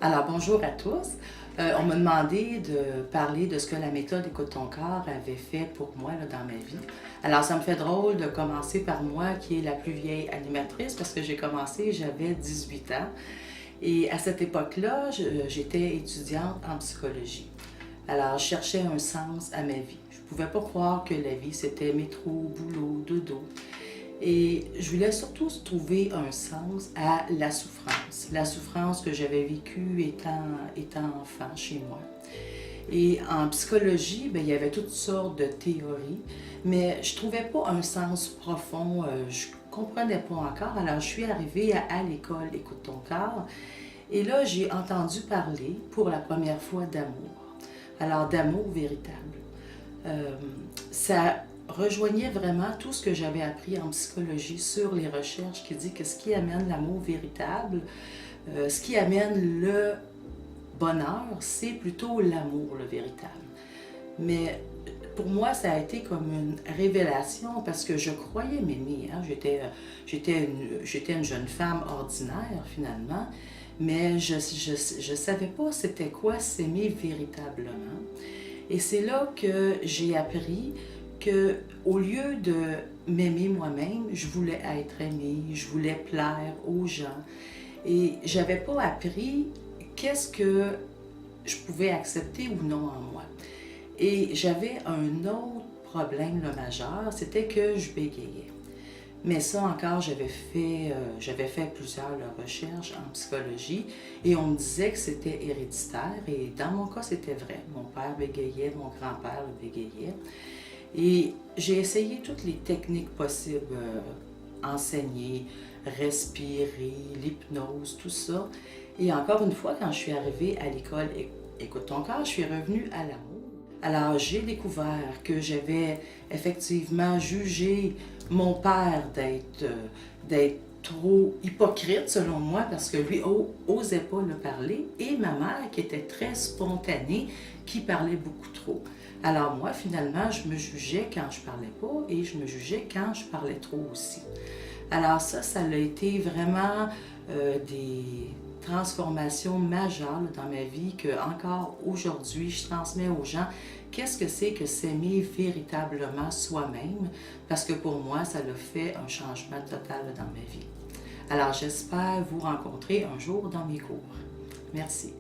Alors, bonjour à tous. On m'a demandé de parler de ce que la méthode Écoute ton corps avait fait pour moi là, dans ma vie. Alors, ça me fait drôle de commencer par moi, qui est la plus vieille animatrice, parce que j'ai commencé, j'avais 18 ans. Et à cette époque-là, j'étais étudiante en psychologie. Alors, je cherchais un sens à ma vie. Je ne pouvais pas croire que la vie, c'était métro, boulot, dodo. Et je voulais surtout trouver un sens à la souffrance que j'avais vécue étant enfant chez moi. Et en psychologie, bien, il y avait toutes sortes de théories, mais je ne trouvais pas un sens profond, je ne comprenais pas encore. Alors je suis arrivée à l'école Écoute ton corps, et là j'ai entendu parler pour la première fois d'amour. Alors d'amour véritable. Ça rejoignait vraiment tout ce que j'avais appris en psychologie sur les recherches qui dit que ce qui amène l'amour véritable, ce qui amène le bonheur, c'est plutôt l'amour, le véritable. Mais pour moi, ça a été comme une révélation parce que je croyais m'aimer. Hein? J'étais une jeune femme ordinaire finalement, mais je ne savais pas c'était quoi s'aimer véritablement. Et c'est là que j'ai appris que, au lieu de m'aimer moi-même, je voulais être aimée, je voulais plaire aux gens. Et j'avais pas appris qu'est-ce que je pouvais accepter ou non en moi. Et j'avais un autre problème là, majeur, c'était que je bégayais. Mais ça encore, j'avais fait plusieurs recherches en psychologie et on me disait que c'était héréditaire et dans mon cas, c'était vrai. Mon père bégayait, mon grand-père bégayait. Et j'ai essayé toutes les techniques possibles, enseigner, respirer, l'hypnose, tout ça. Et encore une fois, quand je suis arrivée à l'école Écoute ton corps, je suis revenue à l'amour. Alors, j'ai découvert que j'avais effectivement jugé mon père d'être trop hypocrite, selon moi, parce que lui osait pas le parler, et ma mère, qui était très spontanée, qui parlait beaucoup trop. Alors moi, finalement, je me jugeais quand je parlais pas, et je me jugeais quand je parlais trop aussi. Alors ça a été vraiment des transformations majeures là, dans ma vie que encore aujourd'hui je transmets aux gens qu'est-ce que c'est que s'aimer véritablement soi-même, parce que pour moi ça a fait un changement total là, dans ma vie. Alors j'espère vous rencontrer un jour dans mes cours. Merci.